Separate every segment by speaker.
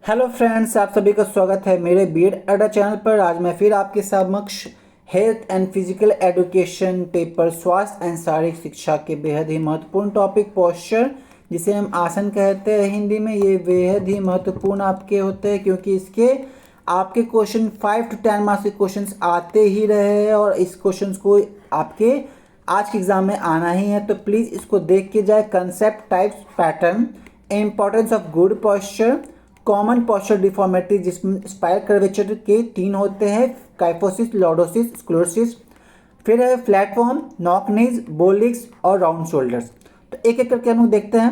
Speaker 1: Hello friends, आप सभी का स्वागत है मेरे बीएड अड्डा चैनल पर। आज मैं फिर आपके समक्ष health and physical education paper स्वास्थ्य एंड शारीरिक शिक्षा के बेहद ही महत्वपूर्ण टॉपिक पोस्चर, जिसे हम आसन कहते हैं हिंदी में, ये बेहद ही महत्वपूर्ण आपके होते हैं क्योंकि इसके आपके क्वेश्चन 5 to 10 मार्क्स के क्वेश्चंस आते ही रहे हैं और इस क्वेश्चंस को आपके आज के एग्जाम में आना ही है। तो प्लीज़ इसको देख के जाए। Concept, types, pattern, importance of good posture, common posture deformity जिसमें स्पाइरल कर्वेचर के 3 होते हैं, काइफोसिस, लॉर्डोसिस, स्क्लेरोसिस। फिर है फ्लैट फॉर्म, नॉक नीज, बोलिक्स और राउंड शोल्डर्स। तो एक एक करके हम लोग देखते हैं।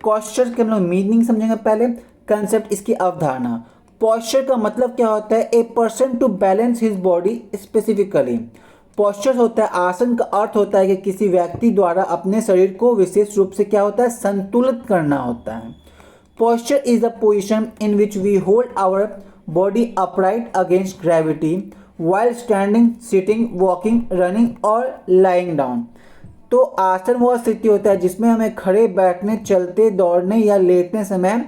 Speaker 1: पोस्चर के हम लोग मीनिंग समझेंगे पहले। कंसेप्ट, इसकी अवधारणा। पोस्चर का मतलब क्या होता है? A person to balance his body specifically. Posture होता है, आसन का अर्थ होता है कि किसी व्यक्ति द्वारा अपने शरीर को विशेष रूप से क्या होता है, संतुलित करना होता है। Posture is the position in which we hold our body upright against gravity while standing, sitting, walking, running or lying down। तो आसन वह स्थिति होता है जिसमें हमें खड़े, बैठने, चलते, दौड़ने या लेटने समय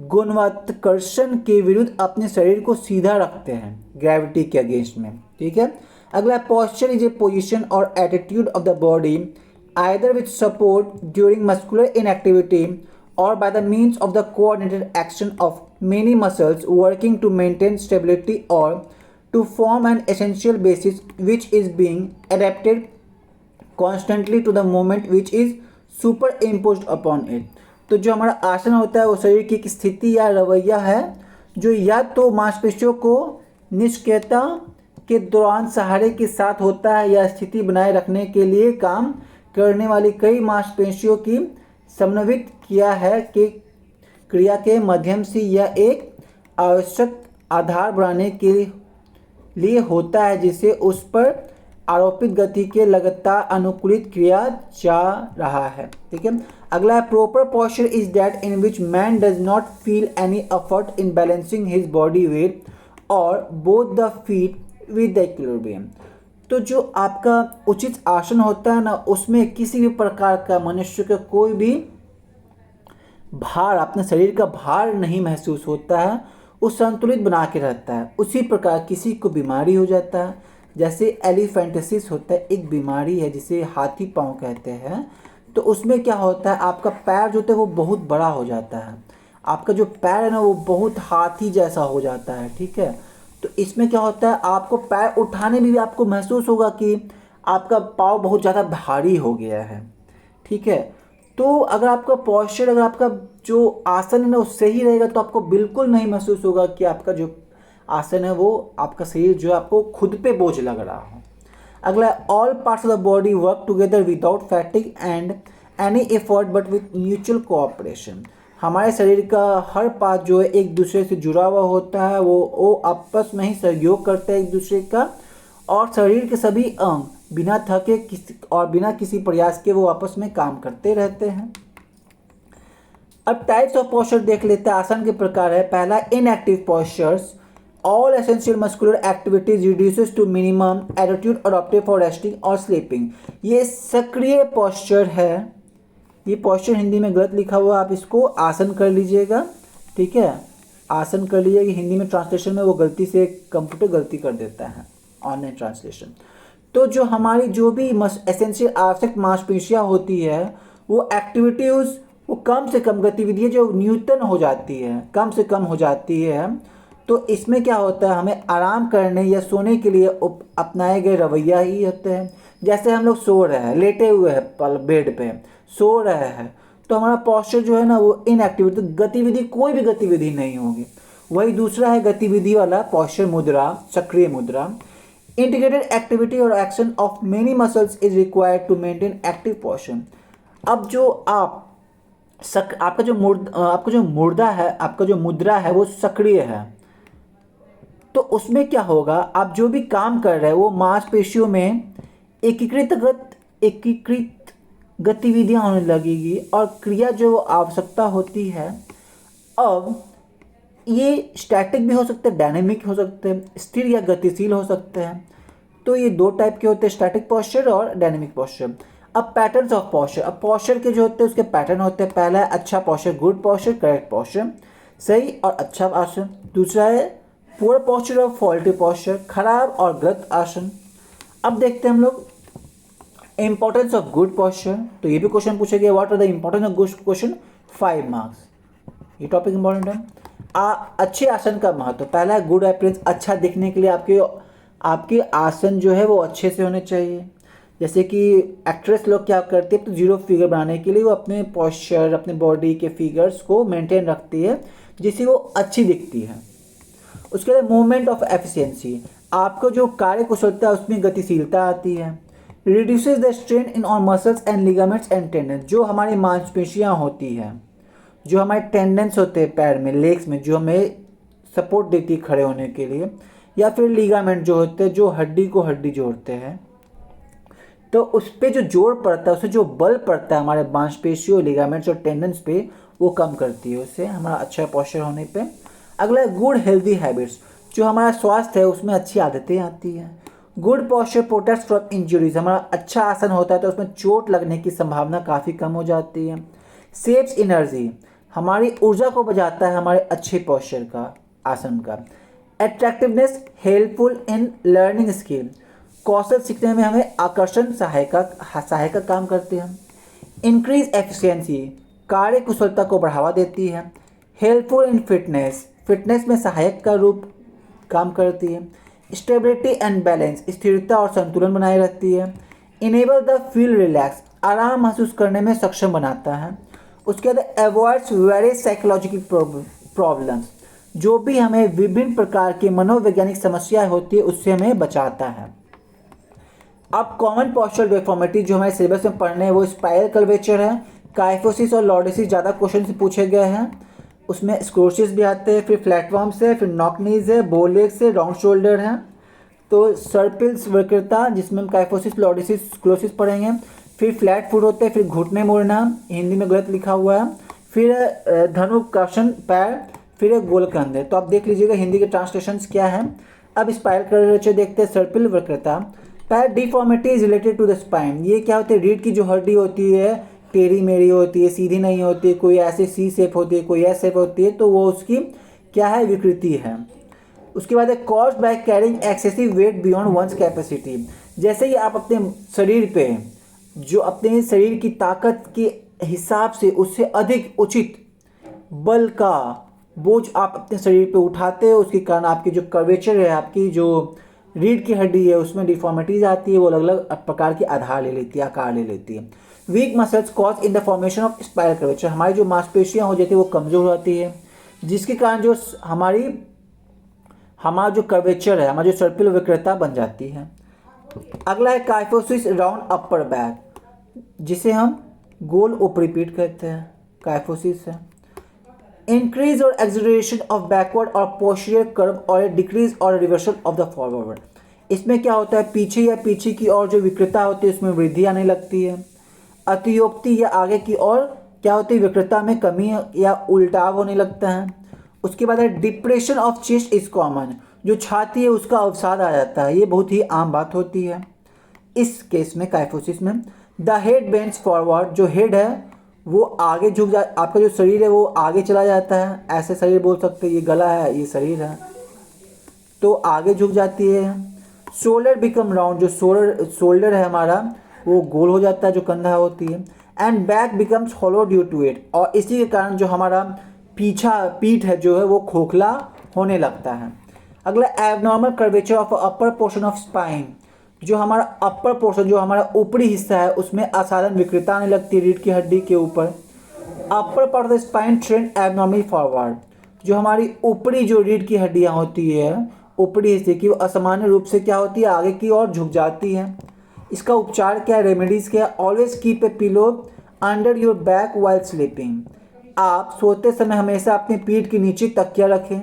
Speaker 1: गुरुत्वाकर्षण के विरुद्ध अपने शरीर को सीधा रखते हैं, ग्रेविटी के अगेंस्ट में। ठीक है। अगला, पोस्चर इज ए पोजिशन और attitude of the body either with support during muscular inactivity or by the means of the coordinated action of many muscles working to maintain stability or to form an essential basis which is being adapted constantly to the movement which is superimposed upon it। तो जो हमारा आसन होता है वो शरीर की एक स्थिति या रवैया है जो या तो मांसपेशियों को निष्क्रियता के दौरान सहारे के साथ होता है या स्थिति बनाए रखने के लिए काम करने वाली कई मांसपेशियों की समन्वित किया है कि क्रिया के माध्यम से यह एक आवश्यक आधार बनाने के लिए होता है जिसे उस पर आरोपित गति के लगातार अनुकूलित किया जा रहा है। ठीक है। अगला है, proper posture is that in which man does not feel any effort in balancing his body weight और both the feet with the equilibrium. तो जो आपका उचित आसन होता है ना, उसमें किसी भी प्रकार का मनुष्य का कोई भी भार, अपने शरीर का भार नहीं महसूस होता है, वो संतुलित बना के रहता है। उसी प्रकार किसी को बीमारी हो जाता है, जैसे एलिफेंटेसिस होता है, एक बीमारी है जिसे हाथी पाँव कहते हैं। तो उसमें क्या होता है, आपका पैर जो होता है वो बहुत बड़ा हो जाता है, आपका जो पैर है ना वो बहुत हाथी जैसा हो जाता है। ठीक है। तो इसमें क्या होता है, आपको पैर उठाने में भी आपको महसूस होगा कि आपका पाँव बहुत ज़्यादा भारी हो गया है। ठीक है। तो अगर आपका पोस्चर, अगर आपका जो आसन है ना वो सही रहेगा तो आपको बिल्कुल नहीं महसूस होगा कि आपका जो आसन है वो, आपका शरीर जो है आपको खुद पे बोझ लग रहा हो। अगला, all parts of the body work together without fatigue and any effort but with mutual cooperation. हमारे शरीर का हर पार्ट जो है एक दूसरे से जुड़ा हुआ होता है, वो आपस में ही सहयोग करते हैं एक दूसरे का, और शरीर के सभी अंग बिना थके और बिना किसी प्रयास के वो आपस में काम करते रहते हैं। अब टाइप्स ऑफ पोस्चर देख लेते हैं। आसन के प्रकार है। पहला, inactive postures, all essential muscular activities reduces to minimum, attitude adopted for resting और स्लीपिंग। ये सक्रिय पोस्चर है। ये पोस्चर हिंदी में गलत लिखा हुआ, आप इसको आसन कर लीजिएगा। ठीक है, आसन कर लीजिएगा। हिंदी में ट्रांसलेशन में वो गलती से कंप्यूटर गलती कर देता है, ऑनलाइन ट्रांसलेशन। तो जो हमारी जो भी एसेंशियल आवश्यक मांसपेशियाँ होती है वो एक्टिविटीज़, वो कम से कम गतिविधियाँ जो न्यूनतम हो जाती है, कम से कम हो जाती है। तो इसमें क्या होता है, हमें आराम करने या सोने के लिए अपनाए गए रवैया ही होते हैं। जैसे हम लोग सो रहे हैं, लेटे हुए हैं बेड पे सो रहे हैं, तो हमारा पोस्चर जो है ना वो इनएक्टिविटी, गतिविधि, कोई भी गतिविधि नहीं होगी। वही दूसरा है गतिविधि वाला पोस्चर, मुद्रा, सक्रिय मुद्रा। इंटीग्रेटेड एक्टिविटी और action of many muscles is required to maintain active posture. अब जो आपका जो मुर्दा है, आपका जो मुद्रा है वो सक्रिय है, तो उसमें क्या होगा, आप जो भी काम कर रहे हैं वो मांसपेशियों में एकीकृत गतिविधियां होने लगेगी और क्रिया जो आवश्यकता होती है। अब ये स्टैटिक भी हो सकते हैं, डायनेमिक हो सकते हैं, स्थिर या गतिशील हो सकते हैं। तो ये 2 टाइप के होते हैं, स्टैटिक पोस्चर और डायनेमिक पोस्चर। अब पैटर्न्स ऑफ पोस्चर, अब पोस्चर के जो होते हैं उसके पैटर्न होते हैं। पहला है अच्छा posture, good posture, correct posture. सही और अच्छा आसन। दूसरा है पुअर पोस्चर और फॉल्टी पोस्चर, खराब और गलत आसन। अब देखते हैं हम लोग इंपॉर्टेंस ऑफ गुड पोस्चर। तो ये भी क्वेश्चन पूछा गया, what are the importance of good question, 5 marks. ये टॉपिक इंपॉर्टेंट है। अच्छे आसन का महत्व, पहला है गुड अपीयरेंस, अच्छा दिखने के लिए आपके आसन जो है वो अच्छे से होने चाहिए। जैसे कि एक्ट्रेस लोग क्या करती है, तो जीरो फिगर बनाने के लिए वो अपने पोस्चर, अपने बॉडी के फिगर्स को मेंटेन रखती है जिससे वो अच्छी दिखती है। उसके बाद मूवमेंट ऑफ एफिशिएंसी, आपको जो कार्य कुशलता है उसमें गतिशीलता आती है। Reduces the strain in on muscles and ligaments and tendon, जो हमारी मांसपेशियां होती हैं, जो हमारे टेंडेंस होते हैं पैर में, लेग्स में, जो हमें सपोर्ट देती है खड़े होने के लिए, या फिर लिगामेंट जो होते हैं जो हड्डी को हड्डी जोड़ते हैं, तो उस पर जो जोड़ पड़ता है, उससे जो बल पड़ता है हमारे मांसपेशियों, लिगामेंट्स और टेंडेंस पे, वो कम करती है उससे हमारा अच्छा पोस्चर होने पे। अगला है गुड हेल्दी हैबिट्स, जो हमारा स्वास्थ्य है उसमें अच्छी आदतें आती हैं। Good posture protects from injuries, हमारा अच्छा आसन होता है तो उसमें चोट लगने की संभावना काफ़ी कम हो जाती है। सेव्स एनर्जी, हमारी ऊर्जा को बचाता है हमारे अच्छे पोस्चर का, आसन का। Attractiveness, helpful in learning skill, कौशल सीखने में हमें आकर्षण सहायक काम करते हैं। इंक्रीज एफिशिएंसी, कार्य कुशलता को बढ़ावा देती है। हेल्पफुल इन फिटनेस, फिटनेस में सहायक का रूप काम करती है। स्टेबिलिटी एंड बैलेंस, स्थिरता और संतुलन बनाए रखती है। इनेबल द फील रिलैक्स, आराम महसूस करने में सक्षम बनाता है। उसके बाद अवॉइड्स वेरियस साइकोलॉजिकल प्रॉब्लम्स, जो भी हमें विभिन्न प्रकार की मनोवैज्ञानिक समस्याएं होती है उससे हमें बचाता है। अब कॉमन पोस्चरल डिफॉर्मिटी जो हमारे सिलेबस में पढ़ने हैं वो स्पाइरल कर्वेचर है, काइफोसिस और लॉर्डोसिस ज़्यादा क्वेश्चन से पूछे गए हैं। उसमें स्क्रोसिस भी आते हैं, फिर फ्लैटफॉर्म्स है, फिर नॉक नीज है, बोलेक्स है, राउंड शोल्डर है। तो सर्पिल्स वक्रता जिसमें हम काइफोसिस, लॉर्डोसिस, स्क्लोसिस पढ़ेंगे। फिर फ्लैट फुट होते हैं, फिर घुटने मुड़ना, हिंदी में गलत लिखा हुआ है। फिर धनुकासन पैर, फिर है गोल कंधे। तो आप देख लीजिएगा हिंदी के ट्रांसलेशंस क्या है। अब स्पाइरल कर्वेचर देखते हैं, सर्पिल वक्रता। पैर deformity is related to the spine, ये क्या होते हैं, रीढ़ की जो हड्डी होती है टेढ़ी मेढ़ी होती है, सीधी नहीं होती, कोई ऐसे सी शेप होती है, कोई एस शेप होती है, तो वो उसकी क्या है, विकृति है। उसके बाद है cause by carrying excessive weight beyond one's capacity, जैसे ही आप अपने शरीर पे जो अपने शरीर की ताकत के हिसाब से उससे अधिक उचित बल का बोझ आप अपने शरीर पे उठाते हो, उसके कारण आपकी जो कर्वेचर है, आपकी जो रीढ़ की हड्डी है उसमें डिफॉर्मिटीज आती है, वो अलग अलग प्रकार की आधार ले लेती है, आकार ले लेती है। Week muscles cause in the formation of spiral curvature, हमारी जो मांसपेशियां हो जाती है वो कमजोर हो जाती है, जिसके कारण जो हमारा जो कर्वेचर है, हमारी जो सर्पिल वक्रता बन जाती है। अगला है काइफोसिस राउंड अपर बैक, जिसे हम गोल ऊपरी पीठ कहते हैं, काइफोसिस है। इंक्रीज और एक्सलरेशन ऑफ बैकवर्ड और पोस्टीरियर कर्व और डिक्रीज और रिवर्सल ऑफ द फॉरवर्ड, इसमें क्या होता है, पीछे या पीछे की ओर जो विकृता होती है उसमें वृद्धि आने लगती है। अतियोक्ति या आगे की ओर क्या होती है, विकृता में कमी या उल्टाव होने लगता है। उसके बाद है depression of chest is common, जो छाती है उसका अवसाद आ जाता है, ये बहुत ही आम बात होती है इस केस में, काइफोसिस में। द हेड बेंड्स फॉरवर्ड, जो हेड है वो आगे झुक जा, आपका जो शरीर है वो आगे चला जाता है, ऐसे शरीर बोल सकते हैं, ये गला है, ये शरीर है, तो आगे झुक जाती है। शोल्डर बिकम राउंड, जो शोल्डर है हमारा वो गोल हो जाता है, जो कंधा होती है। And back becomes hollow due to it, और इसी के कारण जो हमारा पीठ है जो है वो खोखला होने लगता है। अगला abnormal curvature of upper portion of spine, जो हमारा अपर पोर्शन, जो हमारा ऊपरी हिस्सा है उसमें असाधारण विकृता आने लगती है रीढ़ की हड्डी के ऊपर। Upper part of the spine trend abnormally forward, जो हमारी ऊपरी जो रीढ़ की हड्डियां होती है ऊपरी हिस्से की, वो असामान्य रूप से क्या होती है, आगे की ओर झुक जाती है। इसका उपचार क्या है, रेमेडीज क्या है, always keep a pillow under your back while sleeping, आप सोते समय हमेशा अपनी पीठ के नीचे तकिया रखें।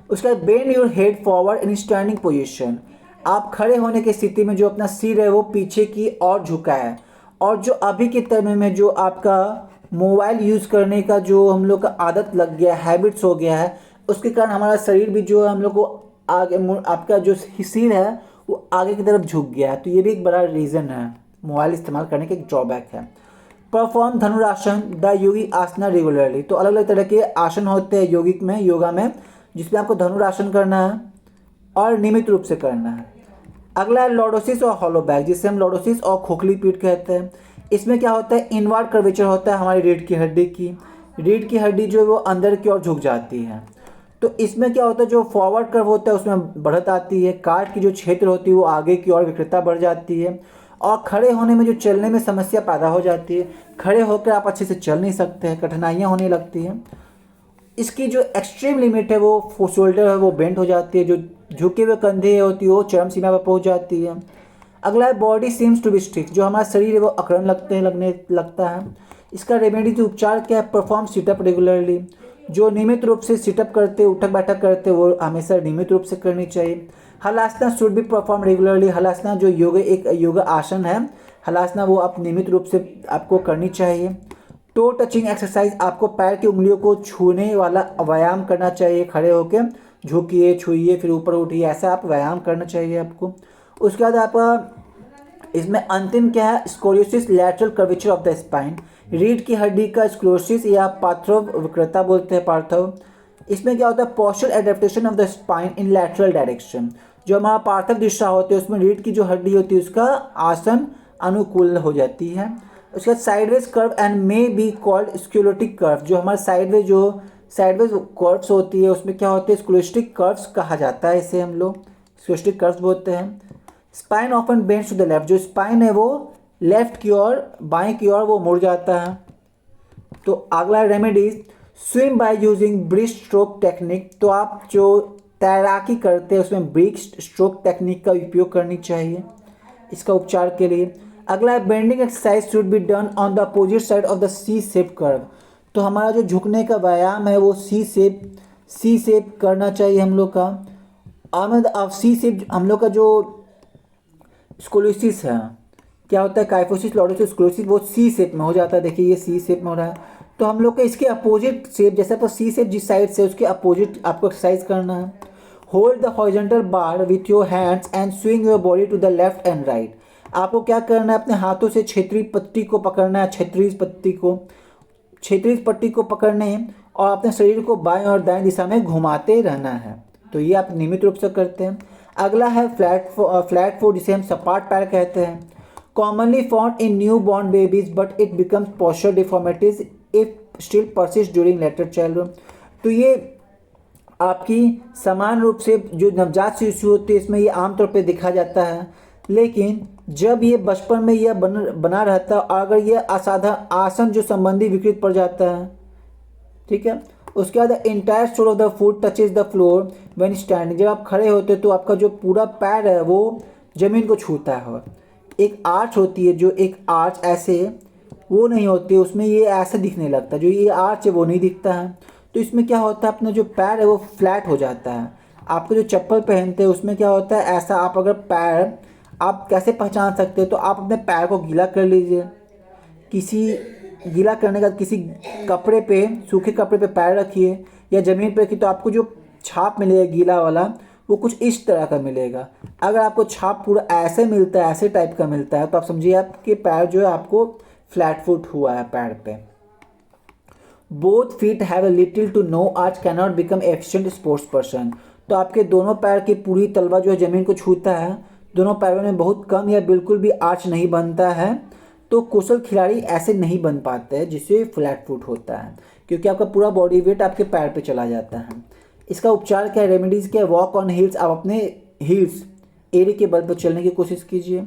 Speaker 1: उसके बाद bend your head forward in standing position, आप खड़े होने की स्थिति में जो अपना सिर है वो पीछे की ओर झुका है। और जो अभी के समय में जो आपका मोबाइल यूज़ करने का जो हम लोग का आदत लग गया, हैबिट्स हो गया है, उसके कारण हमारा शरीर भी जो है हम लोग को आगे, आपका जो सिर है वो आगे की तरफ झुक गया है, तो ये भी एक बड़ा रीज़न है, मोबाइल इस्तेमाल करने का एक ड्रॉबैक है। Perform Dhanurasana the yogi asana regularly. तो अलग अलग तरह के आसन होते हैं योगिक में, योगा में, जिसमें आपको धनुरासन करना है और नियमित रूप से करना है। अगला है लॉर्डोसिस और हॉलो बैक, जिसे हम लॉर्डोसिस और खोखली पीठ कहते हैं। इसमें क्या होता है, इनवर्ट कर्वेचर होता है हमारी रीढ़ की हड्डी की। रीढ़ की हड्डी जो है वो अंदर की ओर झुक जाती है। तो इसमें क्या होता है, जो फॉरवर्ड कर्व होता है उसमें बढ़त आती है। काट की जो क्षेत्र होती है वो आगे की ओर विकृतता बढ़ जाती है और खड़े होने में जो चलने में समस्या पैदा हो जाती है। खड़े होकर आप अच्छे से चल नहीं सकते हैं, कठिनाइयाँ होने लगती हैं। इसकी जो एक्सट्रीम लिमिट है वो शोल्डर है वो बेंट हो जाती है। जो झुके हुए कंधे होती है वो चरम सीमा पर पहुंच जाती है। अगला है body seems to be stiff, जो हमारा शरीर है वो अकड़न लगने लगता है। इसका रेमेडी जो उपचार क्या है, परफॉर्म सिटअप रेगुलरली। जो नियमित रूप से सिटअप करते, उठक बैठक करते, वो हमेशा नियमित रूप से करनी चाहिए। Halasana should be perform regularly. Halasana जो एक योगा आसन है, हलासना वो आप नियमित रूप से आपको करनी चाहिए। टो टचिंग एक्सरसाइज, आपको पैर की उंगलियों को छूने वाला व्यायाम करना चाहिए। खड़े होकर झुकिए, छुइए, फिर ऊपर उठिए, ऐसा आप व्यायाम करना चाहिए आपको। उसके बाद आपका इसमें अंतिम क्या है, scoliosis lateral curvature of the spine. रीढ़ की हड्डी का स्क्लोसिस या पार्थिव विकृतता बोलते हैं, पार्थिव। इसमें क्या होता है, posture adaptation of the spine in lateral direction. जो हमारा पार्थिव दिशा होती है उसमें रीढ़ की जो हड्डी होती है उसका आसन अनुकूल हो जाती है। उसके बाद sideways curve and may be called scoliotic curve. जो हमारे साइडवेज कर्व्स होती है उसमें क्या होते हैं, स्क्लोस्टिक कर्व्स कहा जाता है, इसे हम लोग स्क्लोस्टिक कर्व्स बोलते हैं। Spine often bends to the left, जो स्पाइन है वो लेफ्ट की ओर, बाएं की ओर वो मुड़ जाता है। तो अगला remedies, swim by using breast stroke technique. तो आप जो तैराकी करते हैं उसमें ब्रिस्ट स्ट्रोक टेक्निक का उपयोग करनी चाहिए इसका उपचार के लिए। अगला है bending exercise should be done on the opposite side of the C shape curve. तो हमारा जो झुकने का व्यायाम है वो सी शेप करना चाहिए हम लोग का। अब सी शेप हम लोग का जो स्कोलियोसिस है, क्या होता है, काइफोसिस लॉर्डोसिस स्क्लेरोसिस, वो सी शेप में हो जाता है। देखिए ये सी शेप में हो रहा है। तो हम लोग को इसके अपोजिट शेप, जैसे आपको सी शेप जिस साइड से उसके अपोजिट आपको एक्सरसाइज करना है। Hold the horizontal bar with your hands and swing your body to the left and right. आपको क्या करना है, अपने हाथों से क्षेत्रीय पट्टी को पकड़ना है, क्षेत्रीय पट्टी को पकड़ने और अपने शरीर को बाएं और दाएं दिशा में घुमाते रहना है। तो ये आप नियमित रूप से करते हैं। अगला है फ्लैट फुट, जिसे हम सपाट पैर कहते हैं। Commonly found in new born babies but it becomes posture deformities if still persist during later childhood. तो ये आपकी समान रूप से जो नवजात शिशु होती है इसमें ये आमतौर पे देखा जाता है, लेकिन जब ये बचपन में यह बना रहता है और अगर यह असाधारण आसन जो संबंधी विकृत पड़ जाता है, ठीक है। उसके बाद entire sole of the foot touches the floor when standing. जब आप खड़े होते हैं तो आपका जो पूरा पैर है वो जमीन को छूता है। एक आर्च होती है, जो एक आर्च ऐसे वो नहीं होती, उसमें ये ऐसे दिखने लगता है। जो ये आर्च है वो नहीं दिखता है। तो इसमें क्या होता है, अपना जो पैर है वो फ्लैट हो जाता है। आपको जो चप्पल पहनते हैं उसमें क्या होता है, ऐसा आप अगर पैर, आप कैसे पहचान सकते हैं, तो आप अपने पैर को गीला कर लीजिए। गीला करने के बाद किसी कपड़े पे, सूखे कपड़े पे पैर रखिए या ज़मीन पे रखिए, तो आपको जो छाप मिलेगा गीला वाला वो कुछ इस तरह का मिलेगा। अगर आपको छाप पूरा ऐसे मिलता है, ऐसे टाइप का मिलता है, तो आप समझिए आपके पैर जो है आपको फ्लैट फुट हुआ है पैर पे। Both feet have a little to no arch cannot become efficient sports person. तो आपके दोनों पैर की पूरी तलवा जो है ज़मीन को छूता है, दोनों पैरों में बहुत कम या बिल्कुल भी आर्च नहीं बनता है, तो कुशल खिलाड़ी ऐसे नहीं बन पाते हैं जिससे फ्लैट फुट होता है, क्योंकि आपका पूरा बॉडी वेट आपके पैर पे चला जाता है। इसका उपचार क्या है, रेमेडीज़ क्या है, वॉक ऑन हील्स। आप अपने हील्स एड़ी के बल पर चलने की कोशिश कीजिए।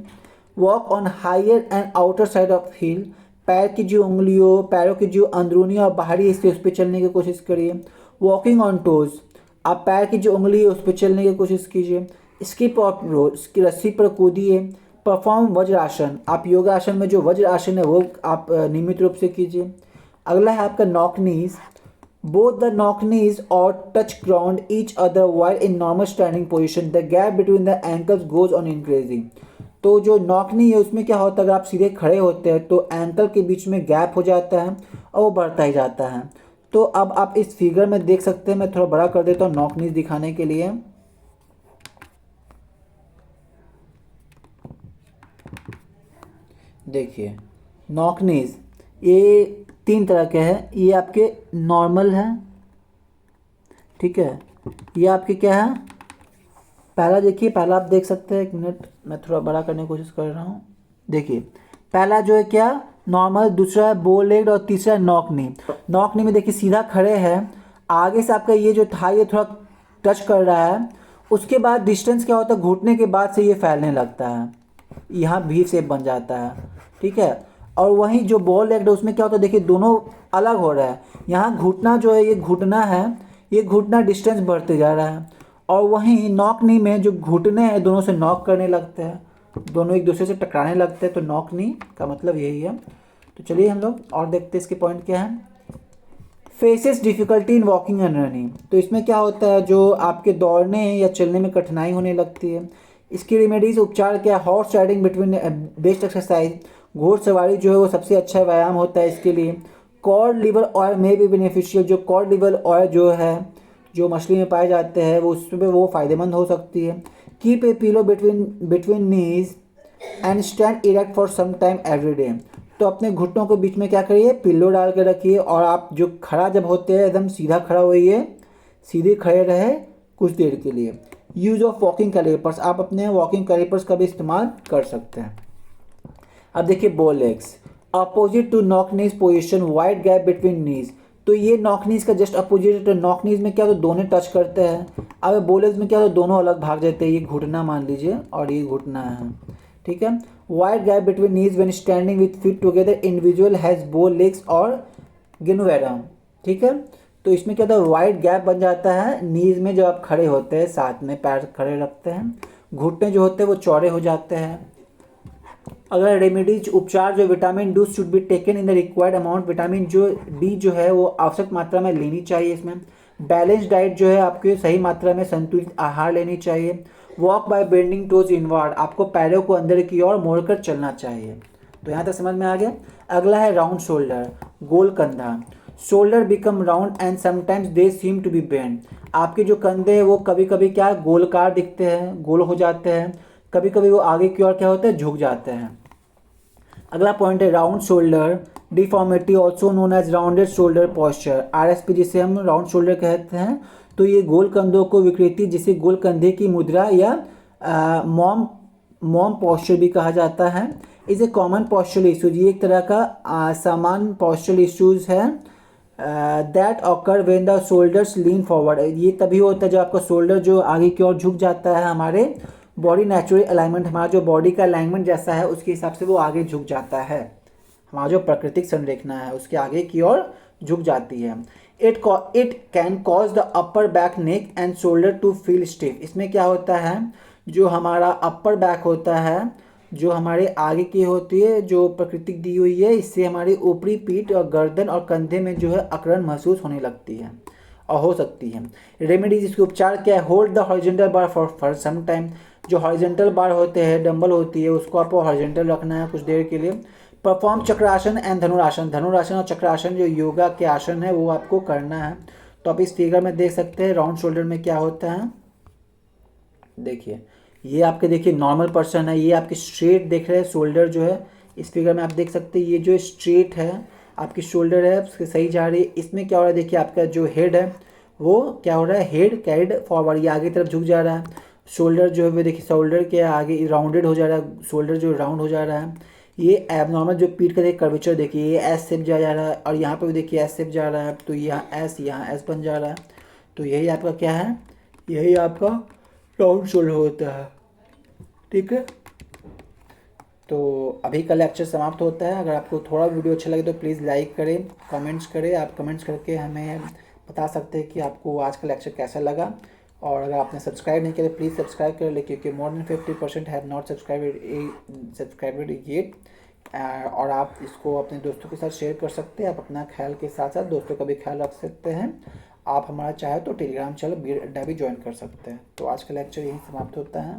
Speaker 1: Walk on higher and outer side of heel. पैर की जो उंगलियों, पैरों की जो अंदरूनी और बाहरी हिस्से उस पर चलने की कोशिश करिए। वॉकिंग ऑन टोज, आप पैर की जो उंगली है उस पर चलने की कोशिश कीजिए। स्किप ऑफ रोड, इसकी रस्सी पर कूदिए। परफॉर्म वज्र आसन, आप योगा आसन में जो वज्र आसन है वो आप नियमित रूप से कीजिए। अगला है आपका knock knees. Both the knock knees और touch ground each other while in normal standing position. The gap between the ankles goes on increasing. तो जो नॉक नी है उसमें क्या होता है, अगर आप सीधे खड़े होते हैं तो एंकल के बीच में गैप हो जाता है और वो बढ़ता ही जाता है। तो अब आप इस फिगर में देख सकते हैं, मैं थोड़ा बड़ा कर देता हूँ नॉक नीज दिखाने के लिए। देखिए नॉक नीज, ये 3 तरह के हैं। ये आपके नॉर्मल है, ठीक है। ये आपके क्या है, पहला देखिए, पहला आप देख सकते हैं, 1 मिनट मैं थोड़ा बड़ा करने की कोशिश कर रहा हूँ। देखिए पहला जो है क्या, नॉर्मल, दूसरा है बो लेग्ड और तीसरा है नॉक नी। नॉक नी में देखिए सीधा खड़े हैं, आगे से आपका ये जो था ये थोड़ा टच कर रहा है, उसके बाद डिस्टेंस क्या होता है, घुटने के बाद से ये फैलने लगता है, यहाँ भी शेप बन जाता है, ठीक है। और वहीं जो बॉल लेग्ड है उसमें क्या होता है, देखिए दोनों अलग हो रहा है। यहाँ घुटना जो है, ये घुटना है, ये घुटना डिस्टेंस बढ़ते जा रहा है। और वहीं नॉक नी में जो घुटने हैं दोनों से नॉक करने लगते हैं, दोनों एक दूसरे से टकराने लगते हैं, तो नॉक नी का मतलब यही है। तो चलिए हम लोग और देखते हैं इसके पॉइंट क्या है। Faces difficulty in walking and running, तो इसमें क्या होता है, जो आपके दौड़ने या चलने में कठिनाई होने लगती है, इसकी रेमेडीज, उपचार क्या है। Horse riding between best exercise, घोड़सवारी जो है वो सबसे अच्छा व्यायाम होता है इसके लिए। कॉड लिवर ऑयल में भी बेनिफिशियल, जो कॉड लिवर ऑयल जो है, जो मछली में पाए जाते हैं, वो उसमें वो फ़ायदेमंद हो सकती है। Keep a pillow between between knees and stand erect for some time every day, तो अपने घुटनों के बीच में क्या करिए, पिल्लो डाल के रखिए, और आप जो खड़ा जब होते हैं एकदम सीधा खड़ा होइए, सीधे खड़े रहे कुछ देर के लिए। यूज़ ऑफ वॉकिंग कैलिपर्स, आप अपने वॉकिंग कैलिपर्स का भी इस्तेमाल कर सकते हैं। अब देखिए bow legs, opposite to knock knees position, wide gap between knees, तो ये नॉक नीज का जस्ट अपोजिट है। तो नॉक नीज में क्या, तो दोनों टच करते हैं। अब बो लेग्स में क्या, तो दोनों अलग भाग जाते हैं, ये घुटना मान लीजिए और ये घुटना है, ठीक है। Wide gap between knees when standing with feet together, individual has बो लेग्स और गिनवेरम, ठीक है। तो इसमें क्या होता है, वाइड गैप बन जाता है नीज में, जब आप खड़े होते हैं, साथ में पैर खड़े रखते हैं, घुटने जो होते हैं वो चौड़े हो जाते हैं। अगर रेमेडीज, उपचार, जो vitamin D should be taken in the required amount, vitamin जो डी जो है वो आवश्यक मात्रा में लेनी चाहिए इसमें। बैलेंस डाइट जो है आपके सही मात्रा में संतुलित आहार लेनी चाहिए। Walk bye bending toes inward, आपको पैरों को अंदर की ओर मोड़कर चलना चाहिए। तो यहाँ तक समझ में आ गया। अगला है राउंड शोल्डर, गोल कंधा। Shoulder become round and sometimes they seem to be bend, आपके जो कंधे हैं वो कभी कभी क्या गोलकार दिखते हैं, गोल हो जाते हैं, कभी कभी वो आगे की ओर क्या होते हैं, झुक जाते हैं। अगला पॉइंट है round shoulder deformity, also known as rounded shoulder posture, RSP जिसे हम राउंड शोल्डर कहते हैं। तो ये गोल कंधों को विकृति, जिसे गोल कंधे की मुद्रा या मॉम मॉम पॉस्चर भी कहा जाता है, is a common postural issues, ये एक तरह का सामान्य पॉस्चरल इशूज है। That occur when the shoulders lean forward, ये तभी होता है जब आपका शोल्डर जो आगे की ओर झुक जाता है, हमारे बॉडी नेचुरल अलाइनमेंट, हमारा जो बॉडी का अलाइनमेंट जैसा है उसके हिसाब से वो आगे झुक जाता है, हमारा जो प्राकृतिक संरचना है उसके आगे की ओर झुक जाती है। It can cause the upper back, neck and shoulder to feel stiff, इसमें क्या होता है, जो हमारा अपर बैक होता है, जो हमारे आगे की होती है, जो प्रकृतिक दी हुई है, इससे हमारी ऊपरी पीठ और गर्दन और कंधे में जो है अकड़न महसूस होने लगती है और हो सकती है। रेमेडीज, इसके उपचार क्या है, hold the horizontal bar for some time, जो हॉरिजॉन्टल बार होते हैं, डंबल होती है, उसको आपको हॉरिजॉन्टल रखना है कुछ देर के लिए। परफॉर्म चक्रासन एंड धनुरासन, धनुरासन और चक्रासन जो योगा के आसन है वो आपको करना है। तो आप इस फिगर में देख सकते हैं राउंड शोल्डर में क्या होता है। देखिए ये आपके, देखिए नॉर्मल पर्सन है, ये आपके स्ट्रेट देख रहे हैं शोल्डर जो है, इस फिगर में आप देख सकते हैं ये जो स्ट्रेट है आपकी शोल्डर है उसके सही जा रही है। इसमें क्या हो रहा है, देखिए आपका जो हेड है वो क्या हो रहा है, हेड कैरिड फॉरवर्ड, ये आगे तरफ झुक जा रहा है। शोल्डर जो है वो देखिए शोल्डर के आगे राउंडेड हो जा रहा है, शोल्डर जो राउंड हो जा रहा है। ये एबनॉर्मल जो पीठ का देखिए कर्वेचर, देखिए ये एस शेप जा रहा है और यहाँ पे भी देखिए एस शेप जा रहा है, तो यहाँ एस बन जा रहा है। तो यही आपका क्या है, यही आपका राउंड शोल्डर होता है, ठीक है। तो अभी का लेक्चर समाप्त होता है। अगर आपको थोड़ा वीडियो अच्छा लगे तो प्लीज़ लाइक करें, कमेंट्स करें, आप कमेंट्स करके हमें बता सकते हैं कि आपको आज का लेक्चर कैसा लगा। और अगर आपने सब्सक्राइब नहीं किया तो प्लीज़ सब्सक्राइब कर ले, क्योंकि more than 50% have not subscribed yet. और आप इसको अपने दोस्तों के साथ शेयर कर सकते हैं। आप अपना ख्याल के साथ साथ दोस्तों का भी ख्याल रख सकते हैं। आप हमारा चाहे तो टेलीग्राम चैनल बीएड अड्डा भी ज्वाइन कर सकते हैं। तो आज का लेक्चर यहीं समाप्त होता है।